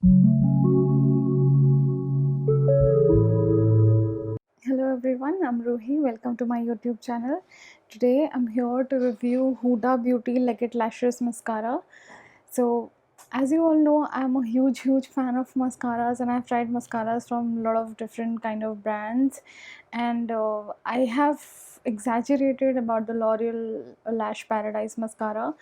Hello everyone, I'm Ruhi. Welcome to my YouTube channel. Today I'm here to review Huda Beauty Legged Lashes Mascara. So, as you all know, I'm a huge fan of mascaras, and I've tried mascaras from a lot of different kind of brands, and I have exaggerated about the L'Oreal Lash Paradise mascara,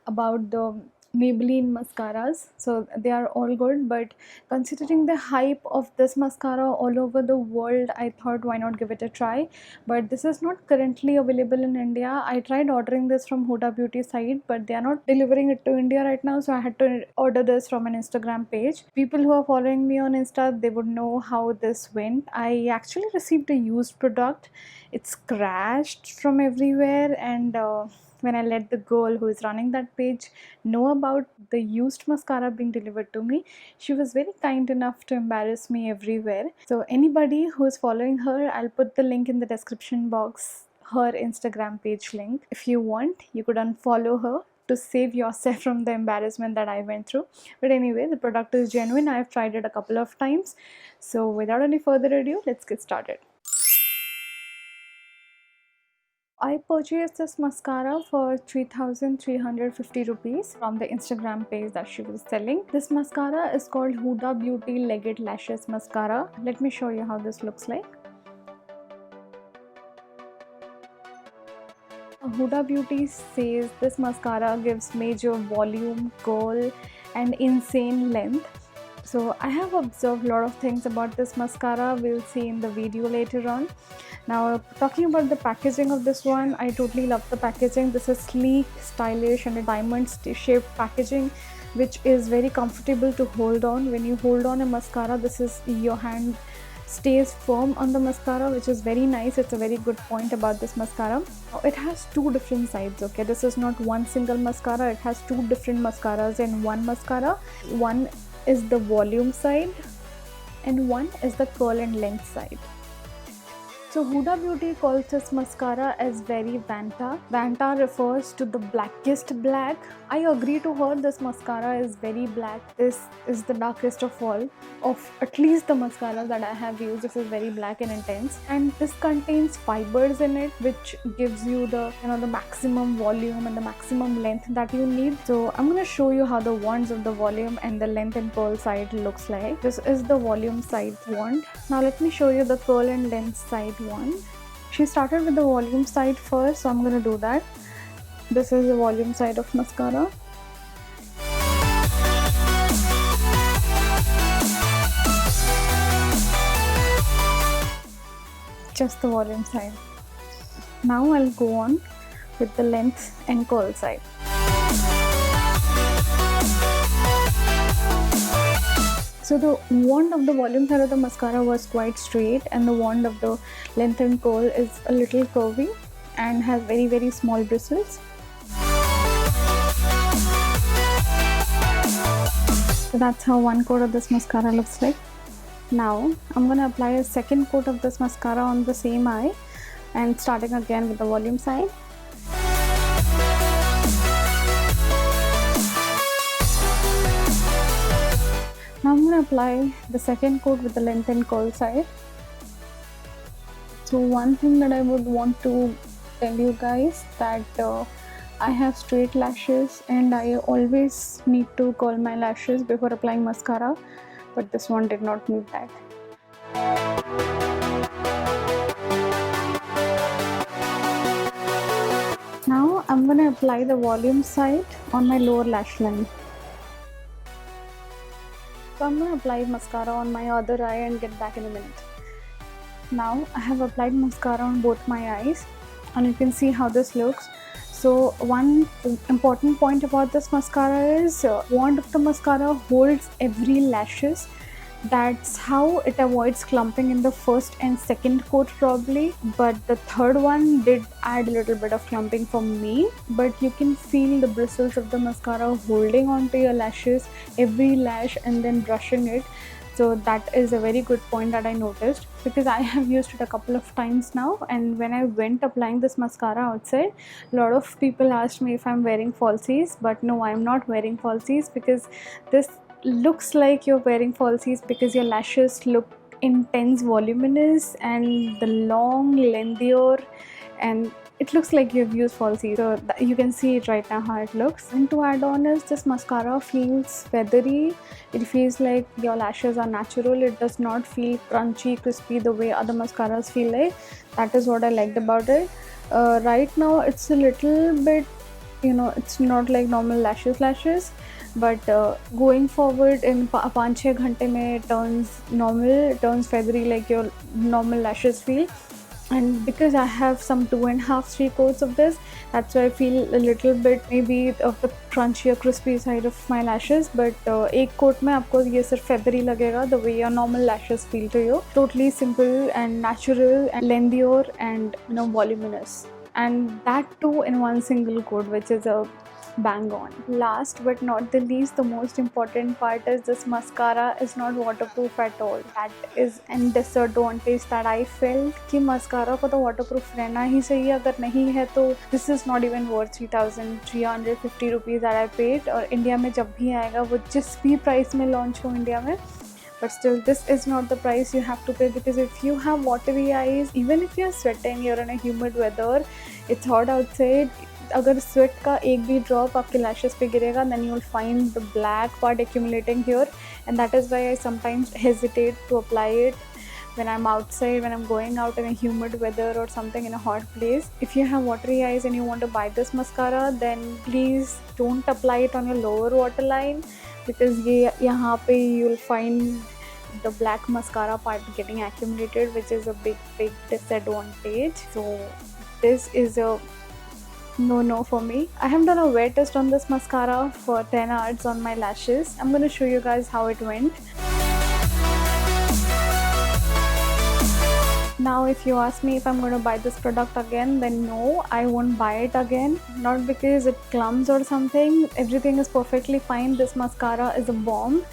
about the Maybelline mascaras. So they are all good, but considering the hype of this mascara all over the world, I thought why not give it a try. But this is not currently available in India. I tried ordering this from Huda Beauty site, but they are not delivering it to India right now, so I had to order this from an Instagram page. People who are following me on Insta, they would know how this went. I actually received a used product. It's crashed from everywhere, and when I let the girl who is running that page know about the used mascara being delivered to me, she was very kind enough to embarrass me everywhere. So anybody who is following her, I'll put the link in the description box, her Instagram page link. If you want, you could unfollow her to save yourself from the embarrassment that I went through. But anyway, the product is genuine. I've tried it a couple of times. So without any further ado, let's get started. I purchased this mascara for 3,350 rupees from the Instagram page that she was selling. This mascara is called Huda Beauty Legged Lashes Mascara. Let me show you how this looks like. Huda Beauty says this mascara gives major volume, curl and insane length. So I have observed a lot of things about this mascara. We'll see in the video later on. Now, talking about the packaging of this one, I totally love the packaging. This is sleek, stylish and a diamond shaped packaging, which is very comfortable to hold on. When you hold on a mascara, this is your hand stays firm on the mascara, which is very nice. It's a very good point about this mascara. It has two different sides. Okay, this is not one single mascara. It has two different mascaras in one mascara. One is the volume side and one is the curl and length side. So Huda Beauty calls this mascara as very Vanta. Vanta refers to the blackest black. I agree to her, this mascara is very black. This is the darkest of all. Of at least the mascaras that I have used, this is very black and intense. And this contains fibers in it, which gives you the the maximum volume and the maximum length that you need. So I'm going to show you how the wands of the volume and the length and curl side looks like. This is the volume side wand. Now let me show you the curl and length side one. She started with the volume side first, so I'm going to do that. This is the volume side of mascara. Just the volume side. Now I'll go on with the length and curl side. So the wand of the volume side of the mascara was quite straight, and the wand of the length and curl is a little curvy and has very small bristles. So that's how one coat of this mascara looks like. Now I'm going to apply a second coat of this mascara on the same eye, and starting again with the volume side. Now I'm going to apply the second coat with the length and curl side. So one thing that I would want to tell you guys, that I have straight lashes and I always need to curl my lashes before applying mascara, but this one did not need that. Now I'm going to apply the volume side on my lower lash line. So I'm going to apply mascara on my other eye and get back in a minute. Now I have applied mascara on both my eyes, and you can see how this looks. So one important point about this mascara is wand of the mascara holds every lashes. That's how it avoids clumping in the first and second coat probably, but the third one did add a little bit of clumping for me. But you can feel the bristles of the mascara holding onto your lashes, every lash, and then brushing it. So that is a very good point that I noticed, because I have used it a couple of times now, and when I went applying this mascara outside, a lot of people asked me if I'm wearing falsies, but no, I'm not wearing falsies, because this looks like you're wearing falsies because your lashes look intense, voluminous, and the long, lengthier, and it looks like you've used falsies. So you can see it right now how it looks. And to add on is this mascara feels feathery. It feels like your lashes are natural. It does not feel crunchy, crispy the way other mascaras feel like. That is what I liked about it. Right now it's a little bit, it's not like normal lashes, but going forward in 5-6 घंटे में it turns normal, it turns feathery like your normal lashes feel. And because I have some 2.5-3 coats of this, that's why I feel a little bit maybe of the crunchy or crispy side of my lashes. But एक coat में आपको ये सिर्फ feathery लगेगा, the way your normal lashes feel to you. Totally simple and natural and lengthier and voluminous, and that too in one single coat, which is a bang on. Last but not the least, the most important part is this mascara is not waterproof at all. That is a disadvantage that I felt कि mascara को तो waterproof रहना ही चाहिए, अगर नहीं है तो this is not even worth 3,350 rupees that I paid. और इंडिया में जब भी आएगा वो जिस भी प्राइस में लॉन्च हो इंडिया में, but still this is not the price you have to pay, because if you have watery eyes, even if you're sweating, you're in a humid weather, it's hot outside, अगर sweat का एक भी drop आपके lashes पे गिरेगा, then you will find the black part accumulating here, and that is why I sometimes hesitate to apply it when I'm outside, when I'm going out in a humid weather or something in a hot place. If you have watery eyes and you want to buy this mascara, then please don't apply it on your lower waterline, because ये यहाँ पे you'll find the black mascara part getting accumulated, which is a big disadvantage. So this is a no for me. I have done a wear test on this mascara for 10 hours on my lashes. I'm going to show you guys how it went. Now if you ask me if I'm going to buy this product again, then no, I won't buy it again. Not because it clumps or something, everything is perfectly fine. This mascara is a bomb,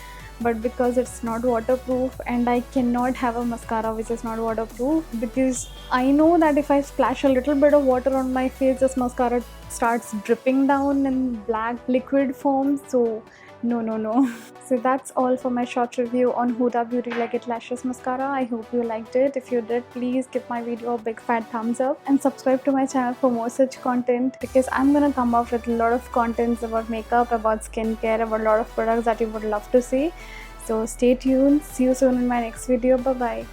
but because it's not waterproof, and I cannot have a mascara which is not waterproof, because I know that if I splash a little bit of water on my face, this mascara starts dripping down in black liquid form. So no. So that's all for my short review on Huda Beauty Like-It Lashes Mascara. I hope you liked it. If you did, please give my video a big fat thumbs up and subscribe to my channel for more such content, because I'm gonna come up with a lot of contents about makeup, about skincare, about a lot of products that you would love to see. So stay tuned. See you soon in my next video. Bye bye.